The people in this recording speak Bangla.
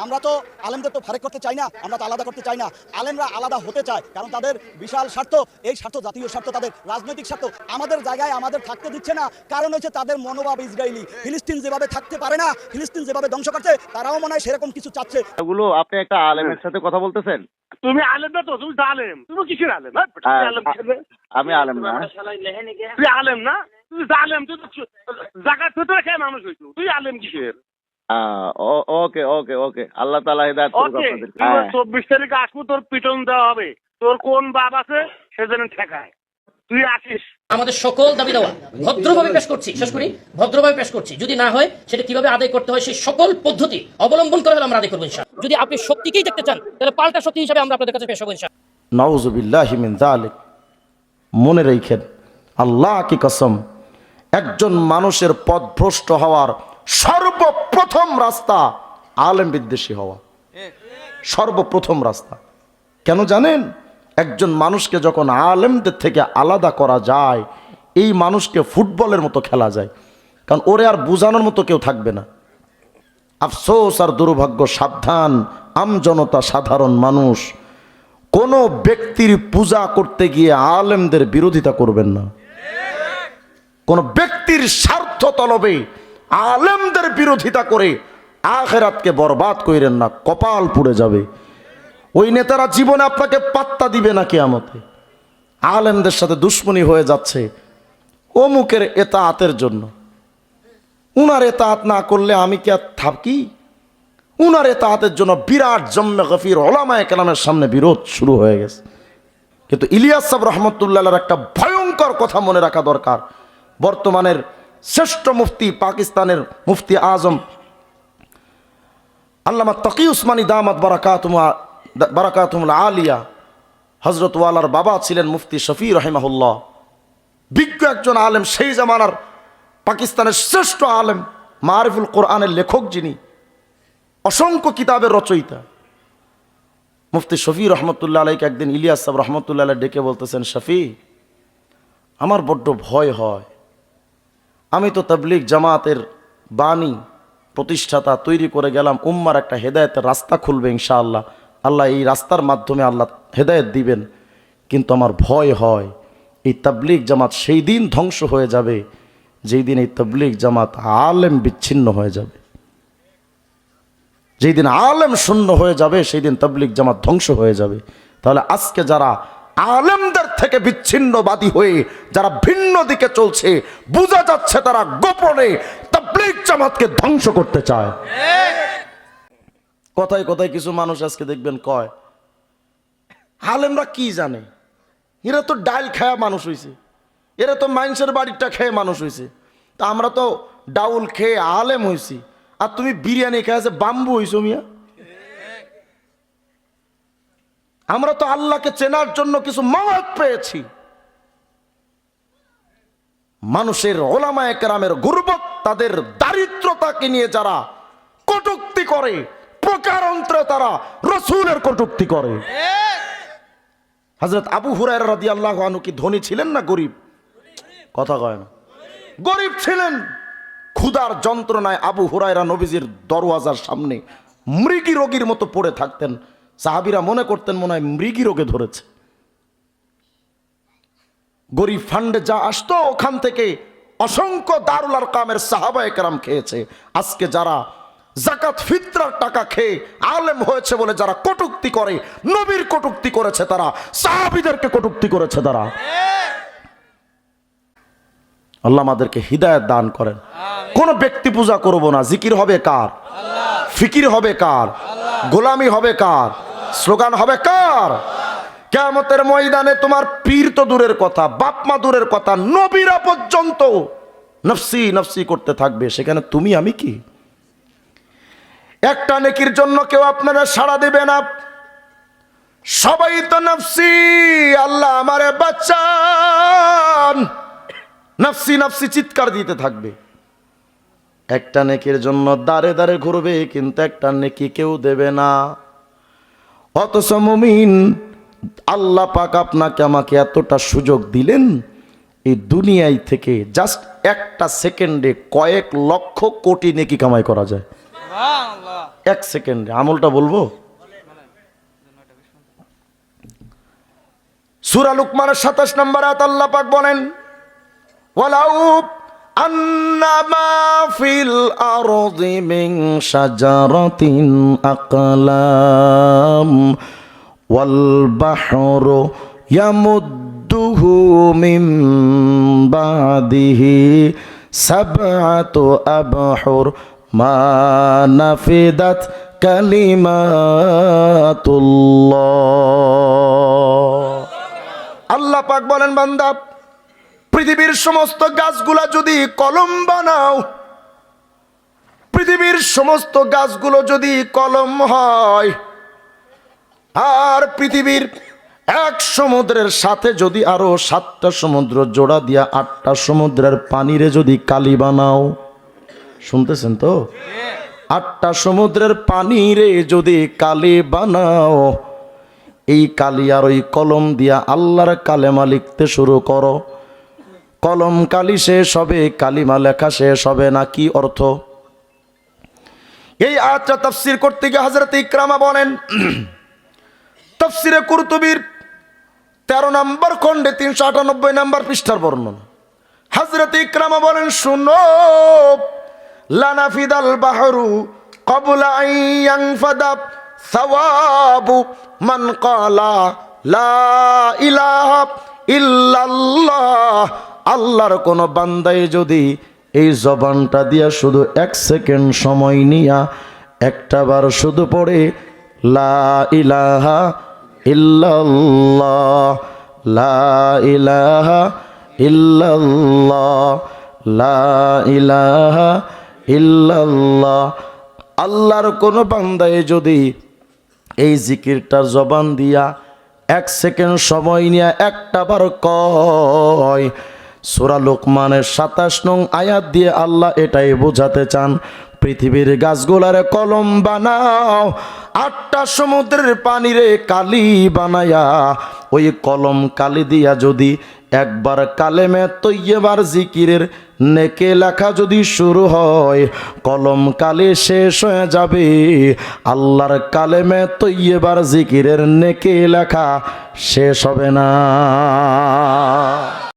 আমরা তো আলেমদের তো ফারেক করতে চাই না, আমরা তো আলাদা করতে চাই না। আলেমরা আলাদা হতে চায়, কারণ তাদের বিশাল স্বার্থ, এই স্বার্থ জাতীয় স্বার্থ, তাদের রাজনৈতিক স্বার্থ। আমাদের জায়গায় আমাদের থাকতে দিচ্ছে না, কারণ হচ্ছে তাদের মনোভাব ইসরায়েলি। ফিলিস্তিন যেভাবে থাকতে পারে না, ফিলিস্তিন যেভাবে ধ্বংস করছে, তারাও মনে হয় সেরকম কিছু চাচ্ছে। এগুলো আপনি একটা আলেমের সাথে কথা বলতেছেন? তুমি আলেম না তো, তুমি তো আলেম। তুমি কিসের আলেম? আমি আলেম না। তুই আলেম না, তুই আলেম। তুই জাকাত ফিতর খেয়ে মানুষ হইছো, তুই আলেম কিসের? ওকে ওকে ওকে, আল্লাহ তাআলা হিদায়াত করুক ওকে, আপনাদের। 24 তারিখে আসবো, তোর পিটন দেওয়া হবে। তোর কোন বাপ আছে সে যেন ঠেকায়। তুই আসিস। আমাদের সকল দাবি দেওয়া ভদ্রভাবে পেশ করছি, শেষ করি, ভদ্রভাবে পেশ করছি। যদি না হয় সেটা কিভাবে আদায় করতে হয় সেই সকল পদ্ধতি অবলম্বন করে আমরা আদায় করবো ইনশাআল্লাহ। যদি আপনি শক্তিকেই দেখতে চান, তাহলে পাল্টা শক্তি হিসাবে আমরা আপনাদের কাছে পেশ হবো ইনশাআল্লাহ। নাউযুবিল্লাহি মিন যালিক। মনে রাখেন, আল্লাহ কি কসম, একজন মানুষের পথভ্রষ্ট হওয়ার সর্বপ্রথম রাস্তা আলেম বিদ্বেষী হওয়া। সর্বপ্রথম রাস্তা কেন জানেন? একজন মানুষকে যখন আলেমদের থেকে আলাদা করা যায়, এই মানুষকে ফুটবলের মতো খেলা যায়, কারণ ওরে আর বোঝানোর মতো কেউ থাকবে না। আফসোস আর দুর্ভাগ্য, সাবধান আমজনতা, সাধারণ মানুষ, কোনো ব্যক্তির পূজা করতে গিয়ে আলেমদের বিরোধিতা করবেন না। কোন ব্যক্তির স্বার্থ তলবে আলেমদের বিরোধিতা করে আখিরাতকে বরবাদ কইরেন না, কপাল পুড়ে যাবে। ওই নেতারা জীবনে আপনাকে পাত্তা দিবে না কিয়ামতে। আলেমদের সাথে দুশ্মনী হয়ে যাচ্ছে অমুকের এতাআতের জন্য। উনার এতাআত না করলে আমি কি আর থাকি? উনার এতাআতের জন্য বিরাট জম্মে গফির উলামায়ে কেরামের সামনে বিরোধ শুরু হয়ে গেছে। কিন্তু ইলিয়াস সাহেব রহমতুল্লাহর একটা ভয়ঙ্কর কথা মনে রাখা দরকার। বর্তমানের শ্রেষ্ঠ মুফতি, পাকিস্তানের মুফতি আজম আল্লামা তাকি উসমানী দামাত বারাকাতুহুল আলিয়া, হযরত ওয়ালার বাবা ছিলেন মুফতি শফি রহিমাহুল্লাহ, বিজ্ঞ একজন আলেম, সেই জামানার পাকিস্তানের শ্রেষ্ঠ আলেম, মারিফুল কোরআনের লেখক যিনি, অসংখ্য কিতাবের রচয়িতা। মুফতি শফি রহমতুল্লাহ আলাইকে একদিন ইলিয়াস সাহেব রহমতুল্লাহ আলাই ডেকে বলতেছেন, শফি, আমার বড্ড ভয় হয়। আমি তো তাবলীগ জামাতের বাণী, প্রতিষ্ঠাতা, তৈরি করে গেলাম, উম্মার একটা হেদায়েতের রাস্তা খুলবে ইনশাআল্লাহ, আল্লাহ এই রাস্তার মাধ্যমে আল্লাহ হেদায়েত দিবেন। কিন্তু আমার ভয় হয় এই তাবলীগ জামাত সেই দিন ধ্বংস হয়ে যাবে যেই দিন এই তাবলীগ জামাত আলেম বিচ্ছিন্ন হয়ে যাবে। যেই দিন আলেম শূন্য হয়ে যাবে সেই দিন তাবলীগ জামাত ধ্বংস হয়ে যাবে। তাহলে আজকে যারা আলেমদের থেকে বিচ্ছিন্নবাদী হয়ে যারা ভিন্ন দিকে চলছে, বোঝা যাচ্ছে তারা গোপনে তাবলীগ জামাতকে ধ্বংস করতে চায়। কথায় কথায় কিছু মানুষ আজকে দেখবেন কয়, আলেমরা কি জানে, এরা তো ডাল খায়া মানুষ হইছে, এরা তো মানুষের বাড়িটা খেয়ে মানুষ হইছে, তা আমরা তো ডাউল খেয়ে আলেম হইছি, আর তুমি বিরিয়ানি খেয়ে বাম্বু হইছো মিয়া। আমরা তো আল্লাহকে চেনার জন্য কিছু মওয়াজ পেয়েছি। মানুষের উলামায়ে কেরামের গুরবত, তাদের দারিদ্রতাকে নিয়ে যারা কটূক্তি করে, প্রকারান্তরে তারা রাসূলের কটূক্তি করে। হযরত আবু হুরায়রা রাদিয়াল্লাহু আনহু কি ধনী ছিলেন না গরিব? কথা কয় না। গরিব ছিলেন। ক্ষুধার যন্ত্রণায় আবু হুরায়রা নবীজির দরওয়াজার সামনে মৃগী রোগীর মতো পড়ে থাকতেন। সাহাবীরা মনে করতেন মনে হয় মৃগী রোগে ধরেছে। গরিব ফান্ডে যা আসতো ওখান থেকে অসংখ্য দারুল আরকামের সাহাবায়ে কেরাম খেয়েছে। আজকে যারা যাকাত ফিতরার টাকা খেয়ে আলেম হয়েছে বলে যারা কটূক্তি করে, নবীর কটূক্তি করেছে তারা, সাহাবীদেরকে কটূক্তি করেছে তারা। আল্লাহ আমাদেরকে হিদায়াত দান করেন। কোন ব্যক্তি পূজা করব না। জিকির হবে কার? ফিকির হবে কার? গোলামি হবে কার? স্লোগান হবে কার? কিয়ামতের ময়দানে তোমার পীর তো দূরের কথা, বাপ মা দূরের কথা, নবীরা পর্যন্ত নফসি নফসি করতে থাকবে। সেখানে তুমি আমি কি? একটা নেকির জন্য কেউ আপনারা সাড়া দিবে না। সবাই তো নফসি, আল্লাহ আমারে বাঁচান, নফসি নফসি চিৎকার দিতে থাকবে। একটা নেকির জন্য দাঁড়ে দাঁড়ে ঘুরবে, কিন্তু একটা নেকি কেউ দেবে না। অথচ মুমিন, আল্লাহ পাক আপনাকে আমাকে এতটা সুযোগ দিলেন, এই দুনিয়ায় থেকে জাস্ট একটা সেকেন্ডে কয়েক লক্ষ কোটি নেকি কামাই করা যায়। এক সেকেন্ডে আমলটা বলবো। সূরা লুকমানের 27 নম্বর আয়াত আল্লাহ পাক বলেন, ওয়ালাউ আন্নামা ফিল আরদি মিন শাজারাতিন আকলাম ওয়াল বাহরু ইয়ামুদ্দুহু মিন বাদিহি সাবআতু আবহুর মা নাফিদাত কালিমাতুল্লাহ। আল্লাহ পাক বলেন, বান্দা পৃথিবীর সমস্ত গাছগুলা যদি কলম বানাও, পৃথিবীর সমস্ত গাছগুলো যদি কলম হয়, আর পৃথিবীর এক সমুদ্রের সাথে যদি আরো 7টা সমুদ্র জোড়া দিয়া 8টা সমুদ্রের পানিরে যদি কালি বানাও, শুনতেছেন তো? 8টা সমুদ্রের পানিরে যদি কালি বানাও, এই কালি আর ওই কলম দিয়া আল্লাহর কালেমা লিখতে শুরু করো, কলম কালি শেষ হবে, কালিমা লেখা শেষ হবে না। কি অর্থ? এই আয়াতটা তাফসীর করতে গিয়ে হযরত ইকরামা বলেন, তাফসীরে কুরতুবীর 13 নম্বর খণ্ডে 398 নম্বর পৃষ্ঠার বর্ণনা। হযরত ইকরামা বলেন, শুনো, লানাফিদাল বাহরু ক্বাবলা আন ইয়ানফাদা সাওয়াবু মান ক্বালা লা ইলাহা ইল্লাল্লাহ। আল্লাহর কোন বান্দায় যদি এই জবানটা দিয়া শুধু 1 সেকেন্ড সময় নিয়া একটাবার শুধু পড়ে লা ইলাহা ইল্লাল্লাহ, লা ইলাহা ইল্লাল্লাহ, লা ইলাহা ইল্লাল্লাহ, আল্লাহর কোন বান্দায় যদি এই জিকিরটার জবান দিয়া 1 সেকেন্ড সময় নিয়ে একটাবার কয়, সূরা লোকমানের 27 নং আয়াত দিয়ে আল্লাহ এটাই বোঝাতে চান, পৃথিবীর গাছগুলারে কলম বানাও, 8টা সমুদ্রের পানিরে কালি বানায়া ওই কলম কালি দিয়া যদি একবার কালেমে তৈয়বার জিকিরের নেকে লেখা যদি শুরু হয়, কলম কালি শেষ হয়ে যাবে, আল্লাহর কালেমে তৈয়বার জিকিরের নেকে লেখা শেষ হবে না।